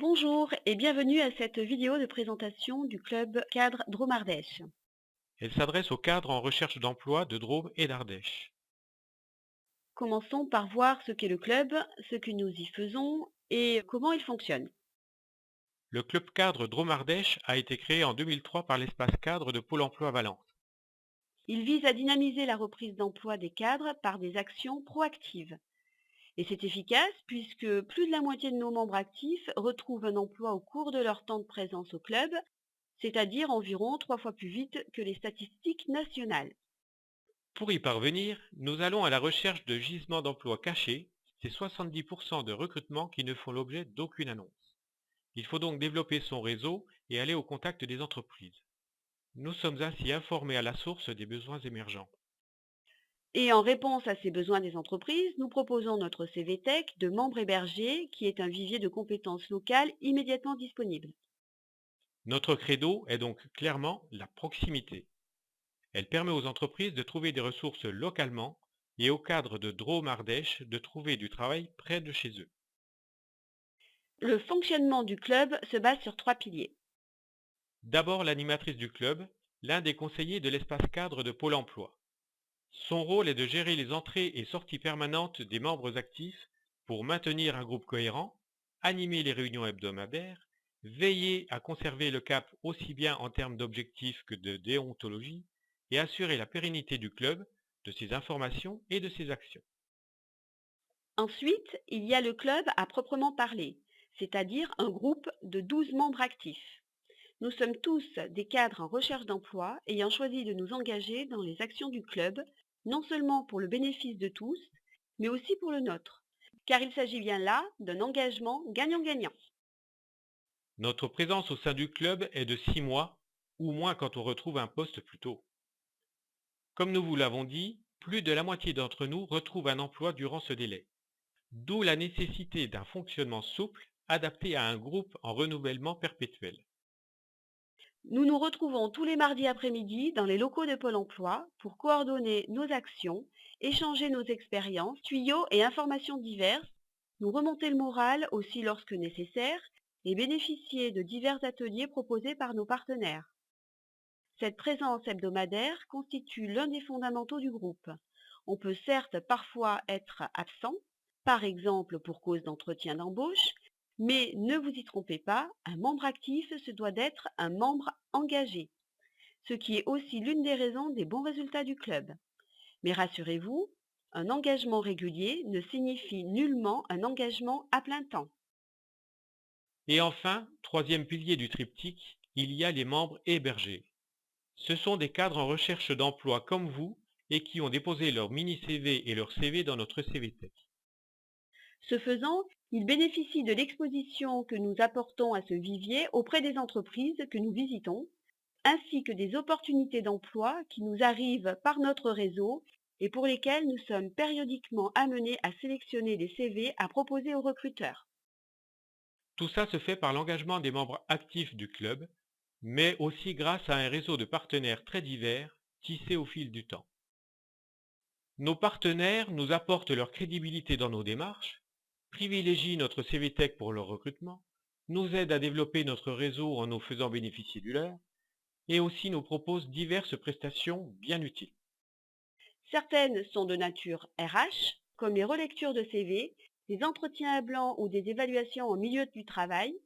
Bonjour et bienvenue à cette vidéo de présentation du club cadre Drôme-Ardèche. Elle s'adresse aux cadres en recherche d'emploi de Drôme et d'Ardèche. Commençons par voir ce qu'est le club, ce que nous y faisons et comment il fonctionne. Le club cadre Drôme-Ardèche a été créé en 2003 par l'espace cadre de Pôle emploi Valence. Il vise à dynamiser la reprise d'emploi des cadres par des actions proactives. Et c'est efficace puisque plus de la moitié de nos membres actifs retrouvent un emploi au cours de leur temps de présence au club, c'est-à-dire environ 3 fois plus vite que les statistiques nationales. Pour y parvenir, nous allons à la recherche de gisements d'emplois cachés, c'est 70% de recrutements qui ne font l'objet d'aucune annonce. Il faut donc développer son réseau et aller au contact des entreprises. Nous sommes ainsi informés à la source des besoins émergents. Et en réponse à ces besoins des entreprises, nous proposons notre CVTech de membres hébergés, qui est un vivier de compétences locales immédiatement disponible. Notre credo est donc clairement la proximité. Elle permet aux entreprises de trouver des ressources localement et aux cadres de Drôme-Ardèche de trouver du travail près de chez eux. Le fonctionnement du club se base sur 3 piliers. D'abord l'animatrice du club, l'un des conseillers de l'espace cadre de Pôle emploi. Son rôle est de gérer les entrées et sorties permanentes des membres actifs pour maintenir un groupe cohérent, animer les réunions hebdomadaires, veiller à conserver le cap aussi bien en termes d'objectifs que de déontologie et assurer la pérennité du club, de ses informations et de ses actions. Ensuite, il y a le club à proprement parler, c'est-à-dire un groupe de 12 membres actifs. Nous sommes tous des cadres en recherche d'emploi ayant choisi de nous engager dans les actions du club, non seulement pour le bénéfice de tous, mais aussi pour le nôtre, car il s'agit bien là d'un engagement gagnant-gagnant. Notre présence au sein du club est de 6 mois, ou moins quand on retrouve un poste plus tôt. Comme nous vous l'avons dit, plus de la moitié d'entre nous retrouvent un emploi durant ce délai. D'où la nécessité d'un fonctionnement souple, adapté à un groupe en renouvellement perpétuel. Nous nous retrouvons tous les mardis après-midi dans les locaux de Pôle emploi pour coordonner nos actions, échanger nos expériences, tuyaux et informations diverses, nous remonter le moral aussi lorsque nécessaire et bénéficier de divers ateliers proposés par nos partenaires. Cette présence hebdomadaire constitue l'un des fondamentaux du groupe. On peut certes parfois être absent, par exemple pour cause d'entretien d'embauche, mais ne vous y trompez pas, un membre actif se doit d'être un membre engagé, ce qui est aussi l'une des raisons des bons résultats du club. Mais rassurez-vous, un engagement régulier ne signifie nullement un engagement à plein temps. Et enfin, troisième pilier du triptyque, il y a les membres hébergés. Ce sont des cadres en recherche d'emploi comme vous et qui ont déposé leur mini-CV et leur CV dans notre CVTech. Ce faisant, ils bénéficient de l'exposition que nous apportons à ce vivier auprès des entreprises que nous visitons, ainsi que des opportunités d'emploi qui nous arrivent par notre réseau et pour lesquelles nous sommes périodiquement amenés à sélectionner des CV à proposer aux recruteurs. Tout ça se fait par l'engagement des membres actifs du club, mais aussi grâce à un réseau de partenaires très divers tissé au fil du temps. Nos partenaires nous apportent leur crédibilité dans nos démarches, privilégient notre CVTech pour leur recrutement, nous aident à développer notre réseau en nous faisant bénéficier du leur, et aussi nous proposent diverses prestations bien utiles. Certaines sont de nature RH, comme les relectures de CV, des entretiens à blanc ou des évaluations en milieu du travail.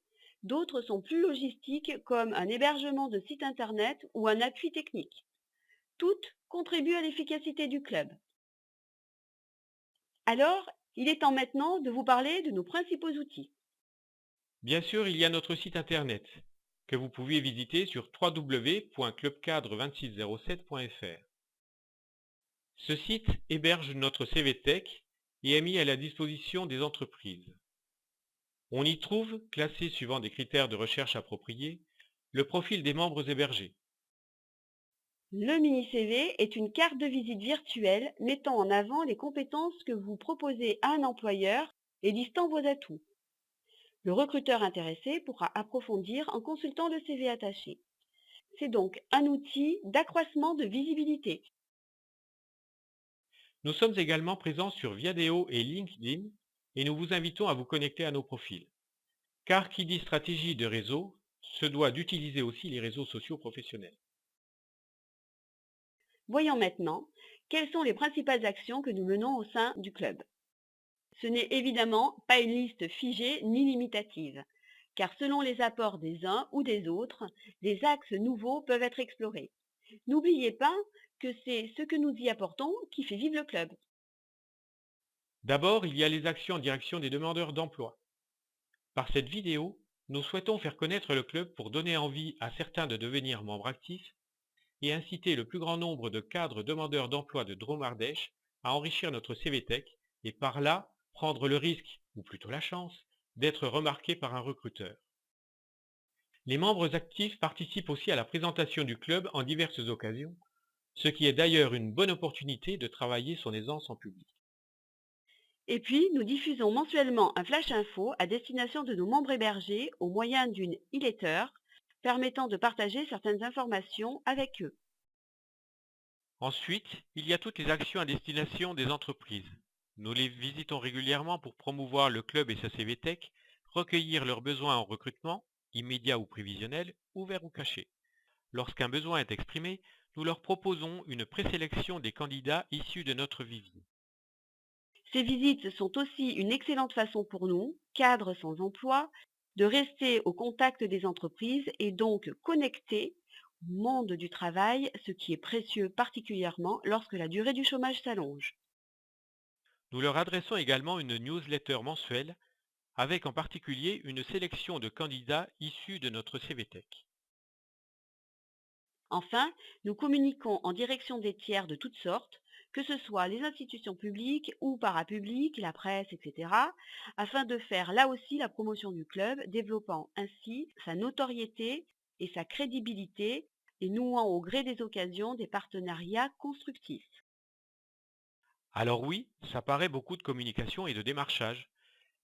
D'autres sont plus logistiques, comme un hébergement de site internet ou un appui technique. Toutes contribuent à l'efficacité du club. Alors, il est temps maintenant de vous parler de nos principaux outils. Bien sûr, il y a notre site internet, que vous pouvez visiter sur www.clubcadre2607.fr. Ce site héberge notre CVTech et est mis à la disposition des entreprises. On y trouve, classé suivant des critères de recherche appropriés, le profil des membres hébergés. Le mini-CV est une carte de visite virtuelle mettant en avant les compétences que vous proposez à un employeur et listant vos atouts. Le recruteur intéressé pourra approfondir en consultant le CV attaché. C'est donc un outil d'accroissement de visibilité. Nous sommes également présents sur Viadeo et LinkedIn et nous vous invitons à vous connecter à nos profils. car qui dit stratégie de réseau se doit d'utiliser aussi les réseaux sociaux professionnels. Voyons maintenant quelles sont les principales actions que nous menons au sein du club. Ce n'est évidemment pas une liste figée ni limitative, car selon les apports des uns ou des autres, des axes nouveaux peuvent être explorés. N'oubliez pas que c'est ce que nous y apportons qui fait vivre le club. D'abord, il y a les actions en direction des demandeurs d'emploi. Par cette vidéo, nous souhaitons faire connaître le club pour donner envie à certains de devenir membres actifs et inciter le plus grand nombre de cadres demandeurs d'emploi de Dromardèche à enrichir notre CVTech et par là prendre le risque, ou plutôt la chance, d'être remarqués par un recruteur. Les membres actifs participent aussi à la présentation du club en diverses occasions, ce qui est d'ailleurs une bonne opportunité de travailler son aisance en public. Et puis, nous diffusons mensuellement un flash info à destination de nos membres hébergés au moyen d'une e-letter permettant de partager certaines informations avec eux. Ensuite, il y a toutes les actions à destination des entreprises. Nous les visitons régulièrement pour promouvoir le club et sa CVTech, recueillir leurs besoins en recrutement, immédiat ou prévisionnel, ouvert ou caché. Lorsqu'un besoin est exprimé, nous leur proposons une présélection des candidats issus de notre vivier. Ces visites sont aussi une excellente façon pour nous, cadres sans emploi, de rester au contact des entreprises et donc connectés au monde du travail, ce qui est précieux particulièrement lorsque la durée du chômage s'allonge. Nous leur adressons également une newsletter mensuelle, avec en particulier une sélection de candidats issus de notre CVTech. Enfin, nous communiquons en direction des tiers de toutes sortes, que ce soit les institutions publiques ou parapubliques, la presse, etc., afin de faire là aussi la promotion du club, développant ainsi sa notoriété et sa crédibilité et nouant au gré des occasions des partenariats constructifs. Alors oui, ça paraît beaucoup de communication et de démarchage.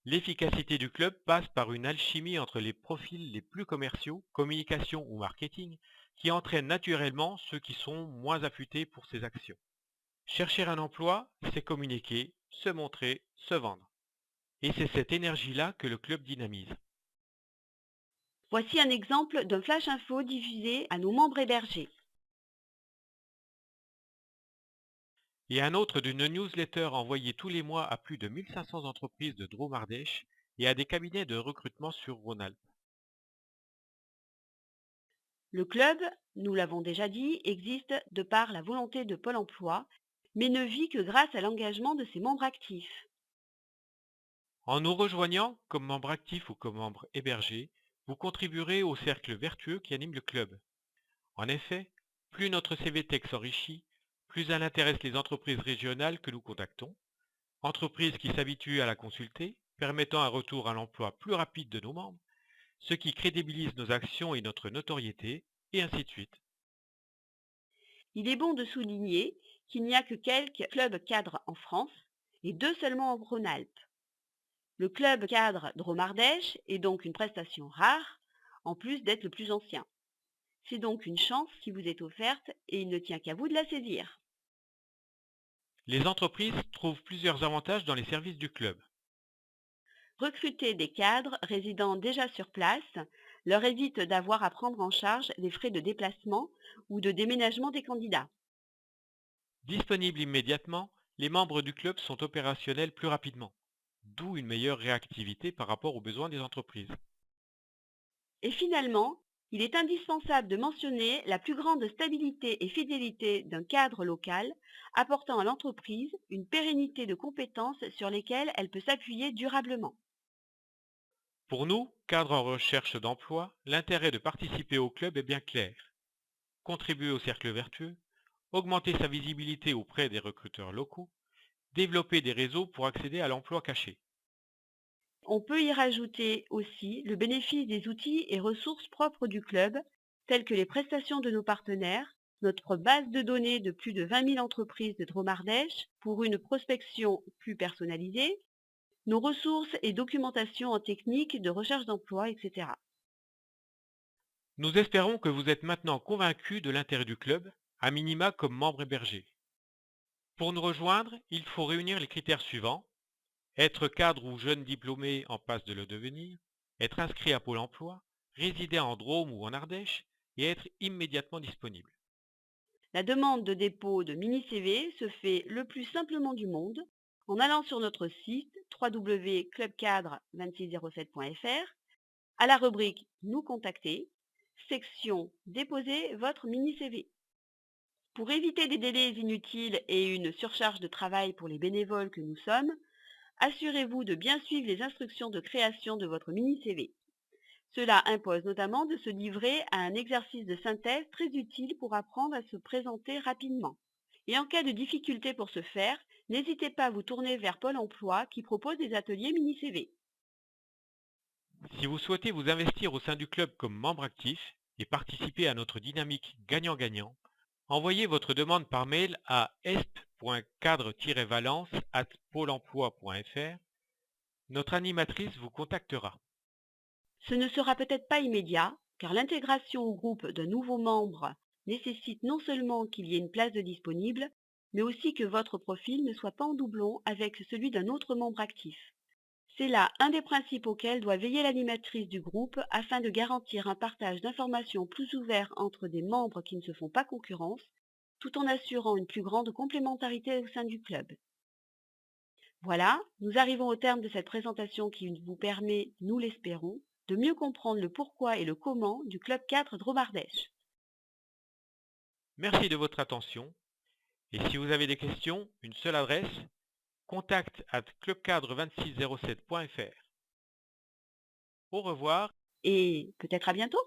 L'efficacité du club passe par une alchimie entre les profils les plus commerciaux, communication ou marketing, qui entraîne naturellement ceux qui sont moins affûtés pour ces actions. Chercher un emploi, c'est communiquer, se montrer, se vendre. Et c'est cette énergie-là que le club dynamise. Voici un exemple d'un flash info diffusé à nos membres hébergés. Et un autre d'une newsletter envoyée tous les mois à plus de 1500 entreprises de Dromardèche et à des cabinets de recrutement sur Rhône-Alpes. Le club, nous l'avons déjà dit, existe de par la volonté de Pôle emploi, mais ne vit que grâce à l'engagement de ses membres actifs. En nous rejoignant comme membre actif ou comme membre hébergé, vous contribuerez au cercle vertueux qui anime le club. En effet, plus notre CVTech s'enrichit, plus elle intéresse les entreprises régionales que nous contactons, entreprises qui s'habituent à la consulter, permettant un retour à l'emploi plus rapide de nos membres, ce qui crédibilise nos actions et notre notoriété, et ainsi de suite. Il est bon de souligner qu'il n'y a que quelques clubs cadres en France et deux seulement en Rhône-Alpes. Le club cadre Dromardèche est donc une prestation rare, en plus d'être le plus ancien. C'est donc une chance qui vous est offerte et il ne tient qu'à vous de la saisir. Les entreprises trouvent plusieurs avantages dans les services du club. Recruter des cadres résidant déjà sur place leur évite d'avoir à prendre en charge les frais de déplacement ou de déménagement des candidats. Disponibles immédiatement, les membres du club sont opérationnels plus rapidement, d'où une meilleure réactivité par rapport aux besoins des entreprises. Et finalement, il est indispensable de mentionner la plus grande stabilité et fidélité d'un cadre local, apportant à l'entreprise une pérennité de compétences sur lesquelles elle peut s'appuyer durablement. Pour nous, cadres en recherche d'emploi, l'intérêt de participer au club est bien clair. Contribuer au cercle vertueux, augmenter sa visibilité auprès des recruteurs locaux, développer des réseaux pour accéder à l'emploi caché. On peut y rajouter aussi le bénéfice des outils et ressources propres du club, tels que les prestations de nos partenaires, notre base de données de plus de 20 000 entreprises de Dromardèche pour une prospection plus personnalisée, nos ressources et documentations en technique de recherche d'emploi, etc. Nous espérons que vous êtes maintenant convaincus de l'intérêt du club, à minima comme membre hébergé. Pour nous rejoindre, il faut réunir les critères suivants: être cadre ou jeune diplômé en passe de le devenir, être inscrit à Pôle emploi, résider en Drôme ou en Ardèche et être immédiatement disponible. La demande de dépôt de mini-CV se fait le plus simplement du monde en allant sur notre site www.clubcadre2607.fr, à la rubrique Nous contacter, section Déposer votre mini-CV. Pour éviter des délais inutiles et une surcharge de travail pour les bénévoles que nous sommes, assurez-vous de bien suivre les instructions de création de votre mini-CV. Cela impose notamment de se livrer à un exercice de synthèse très utile pour apprendre à se présenter rapidement. Et en cas de difficulté pour ce faire, n'hésitez pas à vous tourner vers Pôle emploi qui propose des ateliers mini-CV. Si vous souhaitez vous investir au sein du club comme membre actif et participer à notre dynamique gagnant-gagnant, envoyez votre demande par mail à esp.cadre-valence@pôleemploi.fr. Notre animatrice vous contactera. Ce ne sera peut-être pas immédiat, car l'intégration au groupe d'un nouveau membre nécessite non seulement qu'il y ait une place de disponible, mais aussi que votre profil ne soit pas en doublon avec celui d'un autre membre actif. C'est là un des principes auxquels doit veiller l'animatrice du groupe afin de garantir un partage d'informations plus ouvert entre des membres qui ne se font pas concurrence, tout en assurant une plus grande complémentarité au sein du club. Voilà, nous arrivons au terme de cette présentation qui vous permet, nous l'espérons, de mieux comprendre le pourquoi et le comment du Club 4 Drôme-Ardèche. Merci de votre attention et si vous avez des questions, une seule adresse, contact@clubcadre2607.fr. Au revoir Et peut-être à bientôt!